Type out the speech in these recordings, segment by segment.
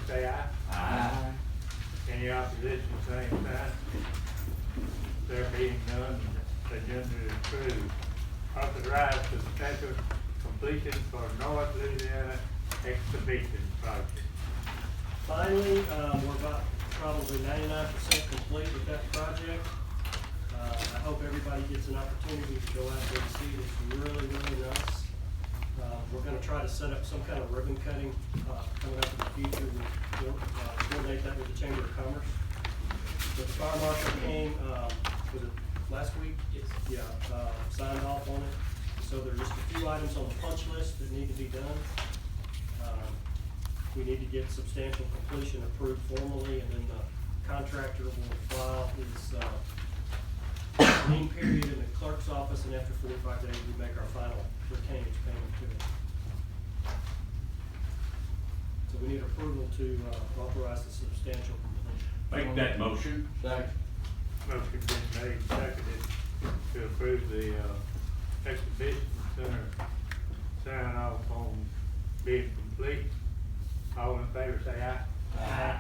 say aye. Aye. Any opposition, same sign. There being none, the agenda is approved. Authorize substantial completion for North Louisiana Exhibition Project. Finally, we're about probably 99% complete with that project. I hope everybody gets an opportunity to go out there and see it. It's really, really nice. We're gonna try to set up some kind of ribbon cutting, coming up in the future. We'll coordinate that with the Chamber of Commerce. But the fire marshal came, was it last week? Yes. Yeah, signed off on it. So there's just a few items on the punch list that need to be done. We need to get substantial completion approved formally, and then the contractor will file his, lien period in the clerk's office, and after 45 days, we make our final retainage payment to it. So we need approval to authorize the substantial completion. Make that motion. Second. Motion been made, seconded to approve the, exhibition center sign off on being complete. All in favor say aye. Aye.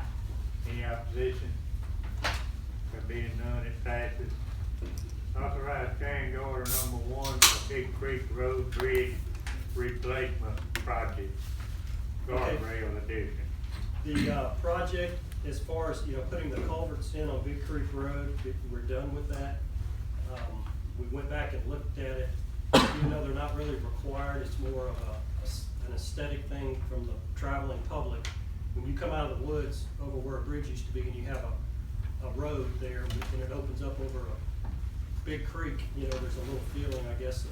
Any opposition? There being none, it passes. Authorize change order number 1 for Big Creek Road Bridge Replacement Project, guardrail addition. The project, as far as, putting the culverts in on Big Creek Road, we're done with that. We went back and looked at it. Even though they're not really required, it's more of an aesthetic thing from the traveling public. When you come out of the woods over where a bridge used to be and you have a road there and it opens up over a big creek, there's a little feeling, I guess,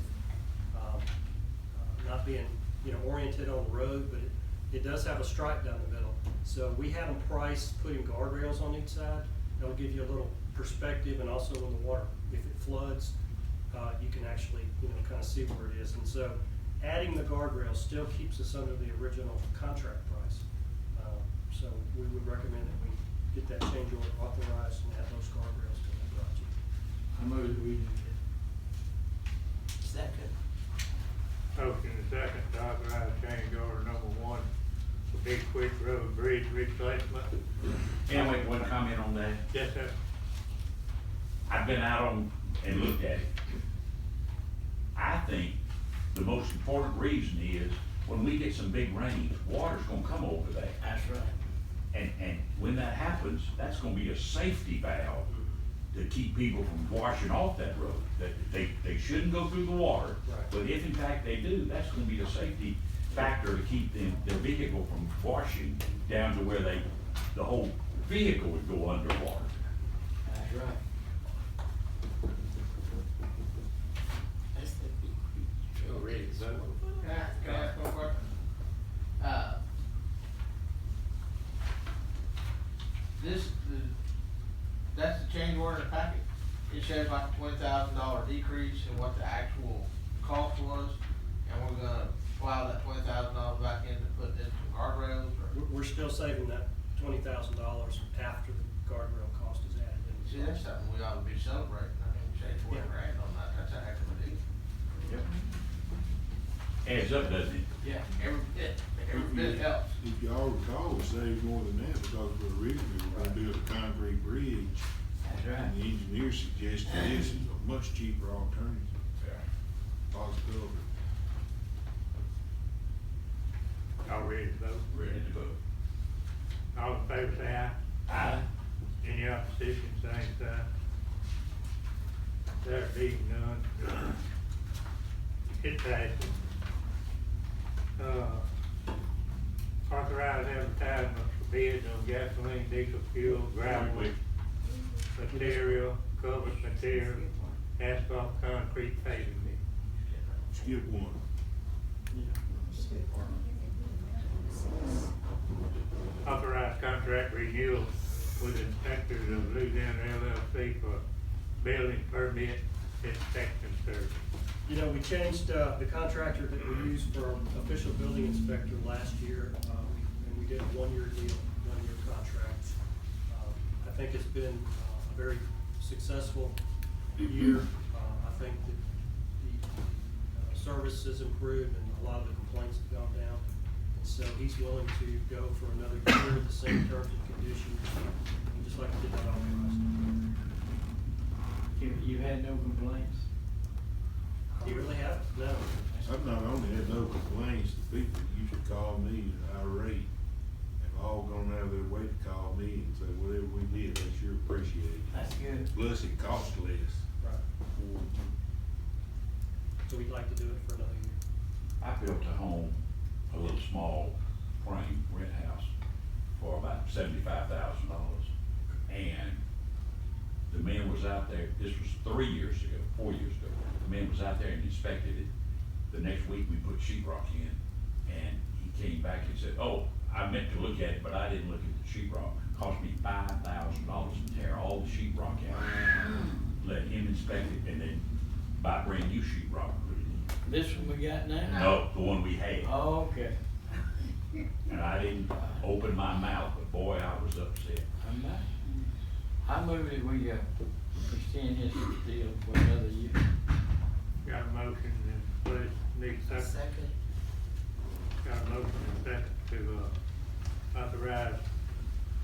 of not being, oriented on the road, but it does have a stripe down the middle. So we had them priced putting guardrails on each side. That'll give you a little perspective, and also when the water, if it floods, you can actually, kind of see where it is. And so adding the guardrails still keeps us under the original contract price. So we would recommend that we get that change order authorized and add those guardrails to the project. I move that we do Second. Motion and second to authorize change order number 1 for Big Creek Road Bridge Replacement. Can I make one comment on that? Yes, sir. I've been out on and looked at it. I think the most important reason is when we get some big rains, water's gonna come over there. That's right. And when that happens, that's gonna be a safety valve to keep people from washing off that road. That they shouldn't go through the water, Right. but if in fact they do, that's gonna be a safety factor to keep their vehicle from washing down to where the whole vehicle would go underwater. That's right. That's the big creek. Go ready, vote. Can I ask one question? That's the change order in the packet. It shows like a $20,000 decrease in what the actual cost was, and we're gonna plow that $20,000 back in to put in some guardrails, or? We're still saving that $20,000 after the guardrail cost is added in. See, that's something we ought to be celebrating. I mean, we saved $40,000 on that. That's a heck of a deal. Yep. Adds up, doesn't it? Yeah, every bit helps. If y'all recall, we saved more than that because we originally were gonna build a concrete bridge. That's right. And the engineer suggested this is a much cheaper alternative. Possibility. All ready to vote? Ready to vote. All in favor say aye. Aye. Any opposition, same sign. There being none, it passes. Authorize advertisement for bids on gasoline, diesel fuel, gravel, material, covered material, asphalt, concrete, paving mix. Skip one. Authorize contract renewal with inspectors of Louisiana LLC for building permit inspection service. We changed the contractor that we used for official building inspector last year, and we did a one-year deal, one-year contract. I think it's been a very successful year. I think that the service has improved and a lot of the complaints have gone down. And so he's willing to go for another year, the same terms and conditions, and just like to get that authorized. You had no complaints? You really haven't? No. I've not only had no complaints, the people that used to call me irate have all gone out of their way to call me and say, whatever we did, they sure appreciate it. That's good. Plus it costs less. Right. So we'd like to do it for another year. I built a home, a little small frame rent house for about $75,000. And the man was out there, this was 4 years ago. The man was out there and inspected it. The next week, we put sheetrock in, and he came back and said, oh, I meant to look at it, but I didn't look at the sheetrock. It cost me $5,000 to tear all the sheetrock out. Let him inspect it, and then buy brand new sheetrock and put it in. This one we got now? No, the one we had. Oh, okay. And I didn't open my mouth, but boy, I was upset. I'm back. I move that we, extend his deal for another year. Got a motion and please need a second. Second. Got a motion and second to authorize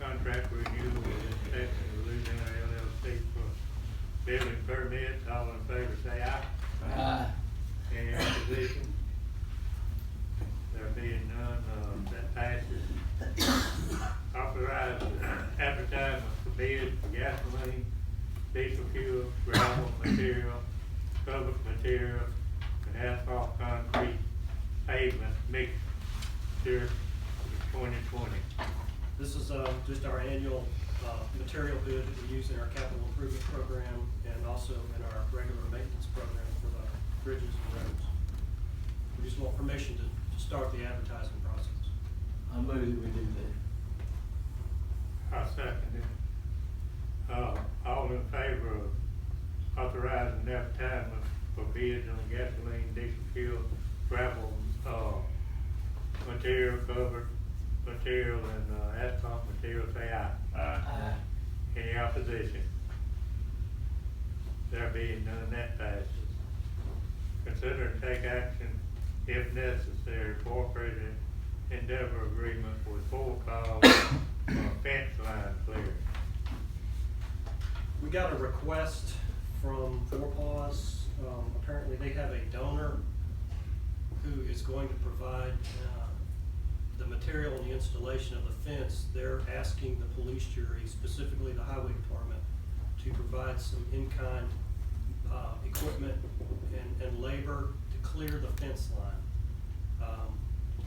contract renewal with Inspection of Louisiana LLC for building permits. All in favor say aye. Any opposition? There being none, that passes. Authorize advertisement for bids for gasoline, diesel fuel, gravel material, covered material, and asphalt concrete pavement mixture for 2020. This is, just our annual, material bid that we use in our capital improvement program and also in our regular maintenance program for the bridges and roads. We just want permission to start the advertising process. I move that we do that. I second it. All in favor of authorizing advertisement for bids on gasoline, diesel fuel, gravel, material, covered material, and asphalt material, say aye. Any opposition? There being none, that passes. Consider and take action, if necessary, cooperative endeavor agreement with Fort Call for fence line clear. We got a request from Four Paws. Apparently they have a donor who is going to provide, the material and the installation of the fence. They're asking the police jury, specifically the highway department, to provide some in-kind, equipment and labor to clear the fence line.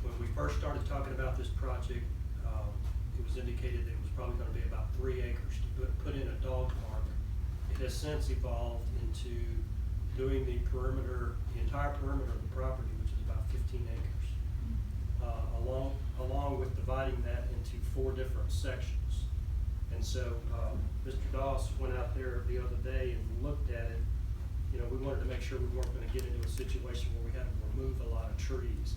When we first started talking about this project, it was indicated that it was probably gonna be about 3 acres to put in a dog park. It has since evolved into doing the perimeter, the entire perimeter of the property, which is about 15 acres. Along with dividing that into 4 different sections. And so, Mr. Doss went out there the other day and looked at it. You know, we wanted to make sure we weren't gonna get into a situation where we had to remove a lot of trees.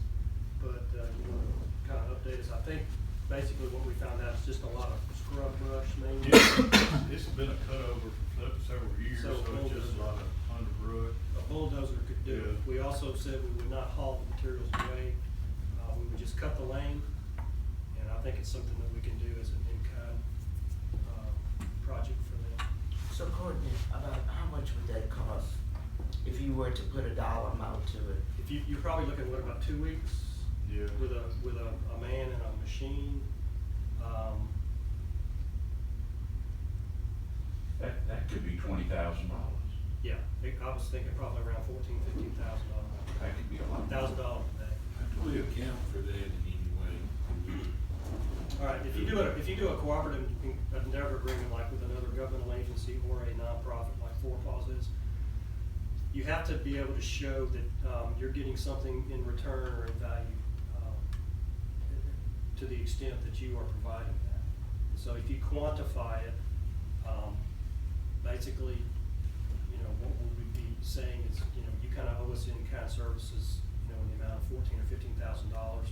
But, you know, kind of update us, I think basically what we found out is just a lot of scrub brush mainly. Yeah, it's been a cutover for several years, So so it's just a lot of underbrush. A bulldozer could do it. Yeah. We also said we would not haul the materials away. We would just cut the lane, and I think it's something that we can do as an in-kind, project for them. So Courtney, about how much would that cost if you were to put a dollar amount to it? If you're probably looking at what, about 2 weeks? Yeah. With a man and a machine. That could be $20,000. Yeah, I was thinking probably around $14,000-15,000. That could be a lot. $1,000 a day. How do we account for that in any way? All right, if you do a cooperative endeavor agreement like with another governmental agency or a nonprofit like Four Paws is, you have to be able to show that, you're getting something in return or in value, to the extent that you are providing that. So if you quantify it, basically, you know, what we would be saying is, you know, you kind of owe us in-kind services, you know, in the amount of $14,000 or $15,000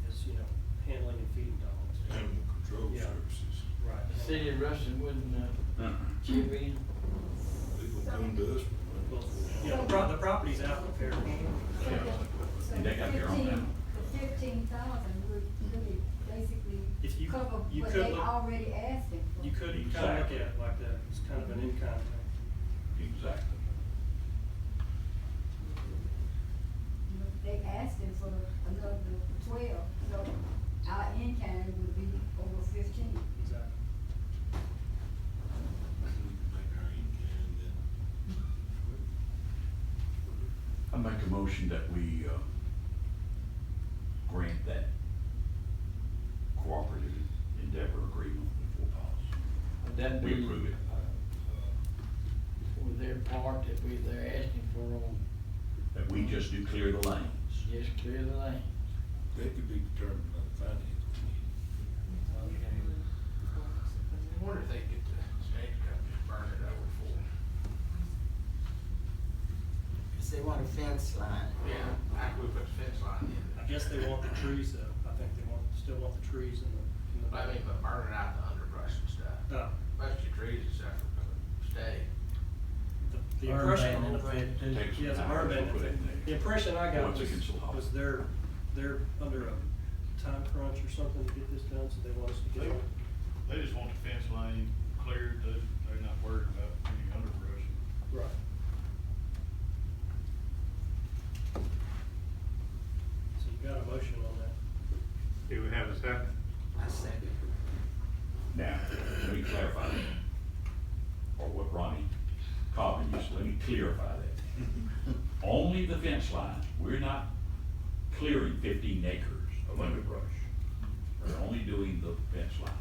is, you know, handling and feeding dogs. Animal control Yeah. services. Right. The city of Ruston wouldn't, chip in. They gonna come to us. Well, yeah, the property's out in the parish. And they got their own now. If they're 15,000 would really basically If you- cover you what could they look- already asking for. You could kind of look Exactly. at it like that, it's kind of an in-kind thing. Exactly. They asking for another 12, so our in-kind would be over 15. Exactly. Make our in-kind then. I make a motion that we, grant that cooperative endeavor agreement with Fort Policy. Would that We be approve it. for their part that they're asking for on, That we just do clear the lanes. just clear the lane? That could be determined by the finance committee. I wonder if they get the state company to burn it over for them. Cause they want a fence line. Yeah, after we put the fence line in. I guess they want the trees though, I think they still want the trees in the. I mean, but burning out the underbrush and stuff. Oh, Most of your trees and stuff are gonna stay. the impression. Takes some Yeah, the time burn to ban, put it in there. the impression I got Once it gets a little hot. was they're under a time crunch or something to get this done, so they want us to get it. They just want the fence lane cleared, they're not worried about any underbrush. Right. So you got a motion on that? Do we have a second? I second. Now, let me clarify that. Or what Ronnie Cobbin used, let me clarify that. Only the fence line, we're not clearing 15 acres of underbrush. We're only doing the fence lines.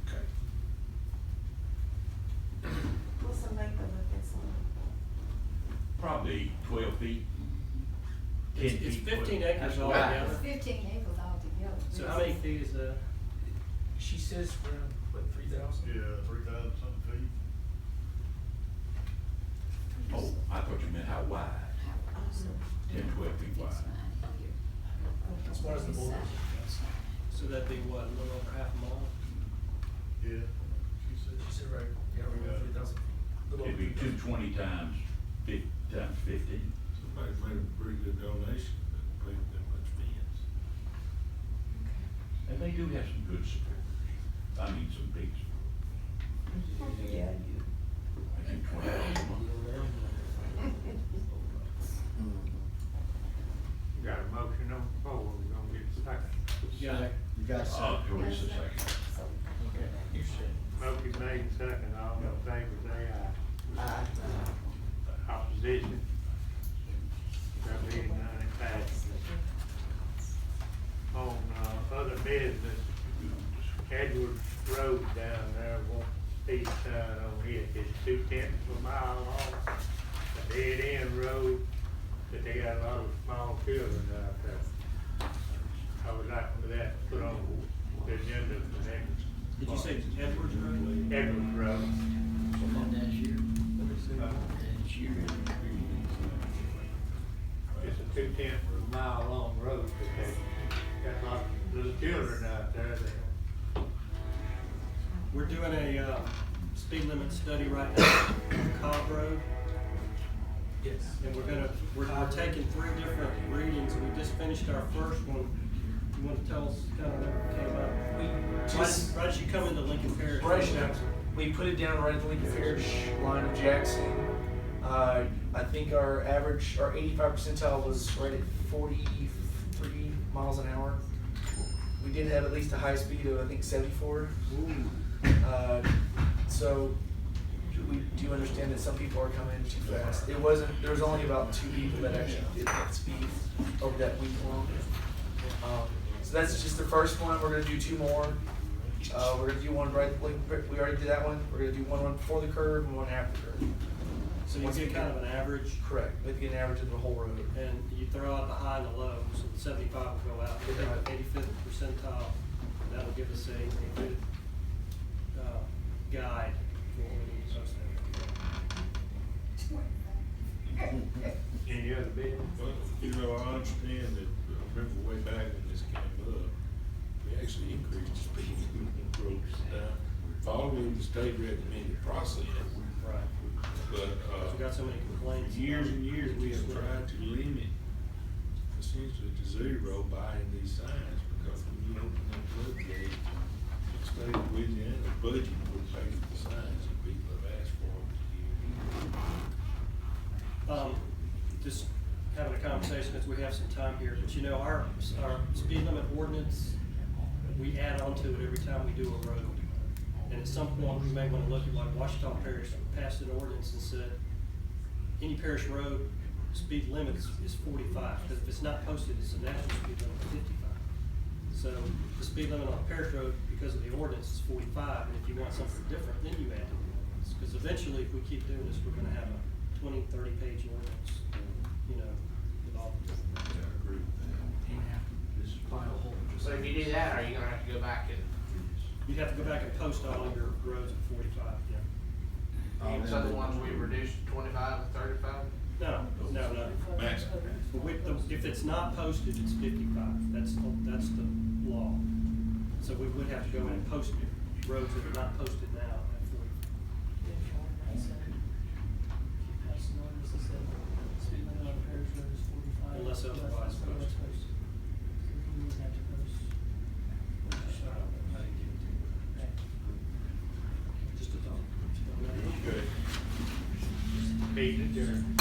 Okay. What's the length of the fence line? Probably 12 feet, 10 feet. It's 15 12. acres Wow. altogether. It's 15 acres altogether. So how many feet is that? She says around, what, 3,000? Yeah, 3,000 something feet. Oh, I thought you meant how wide, 10, 12 feet wide. As far as the border. So that'd be what, a little over half a mile? Yeah, she said. She said, right, yeah, around 3,000 feet. Little It'd be over 3,000. 220 times 15. Somebody's made a pretty good donation to pay that much fence. And they do have some good supporters. I mean, some big supporters. Yeah, you. I think $20 a month. We got a motion on the floor, we're gonna get a second. You got it. You got Teresa second. Okay, you said. Motion made second, all in favor, say aye. Opposition? There being none, it passes. On, other business, Edwards Road down there, one speed sign on it, it's 2/10 of a mile long. A dead end road, but they got a lot of small children out there. I would like for that put on the agenda for next. Did you say Edwards Road? Edwards Road. And that's your, that's your. It's a 2/10 of a mile long road, but they got a lot of little children out there that. We're doing a, speed limit study right now on Cobb Road. Yes. And we're taking 3 different readings. We just finished our first one. You wanna tell us kind of what came out? We just, Right as you come into Lincoln Parish. we put it down right at the Lincoln Parish line of Jackson. I think our average, our 85 percentile was right at 43 miles an hour. We did have at least a high speed of, I think, 74. So we do understand that some people are coming too fast. There was only about 2 people that actually did that speed over that week long. So that's just the first one. We're gonna do 2 more. We're gonna do one right, we already did that one. We're gonna do one before the curve and one after the curve. So you Once get we kind get- of an average, Correct, we have to get an average of the whole road. and you throw out the high and the low, so the 75 will go out. We take the 85th percentile, that'll give us a good, guide for what we need to sustain. Any other business? Well, you know, I understand that, I remember way back when this came up, we actually increased the speed limit on roads down, following the state recommended process. Right. But, We got so many for complaints. years and years, we have tried to limit the essentially to zero buying these signs, because when you open that floodgate, the state of Louisiana budget would pay for the signs that people have asked for over the years. Just having a conversation as we have some time here, but you know, our speed limit ordinance, we add on to it every time we do a road. And at some point, we may wanna look at, like Washington Parish passed an ordinance and said, any parish road, speed limit is 45, because if it's not posted, it's a national speed limit of 55. So the speed limit on a parish road, because of the ordinance, is 45, and if you want something different, then you add the ordinance. Because eventually, if we keep doing this, we're gonna have a 20, 30-page ordinance, you know, with all the different. Yeah, I agree with that. This is final. So if you do that, are you gonna have to go back and, You'd have to go back and post all of your roads at 45, yeah. even some of the ones we reduced to 25 and 35? No. Max. But if it's not posted, it's 55. That's the law. So we would have to go in and post roads that are not posted now at 45. Unless otherwise posted. Just a thought. Good. Meeting adjourned.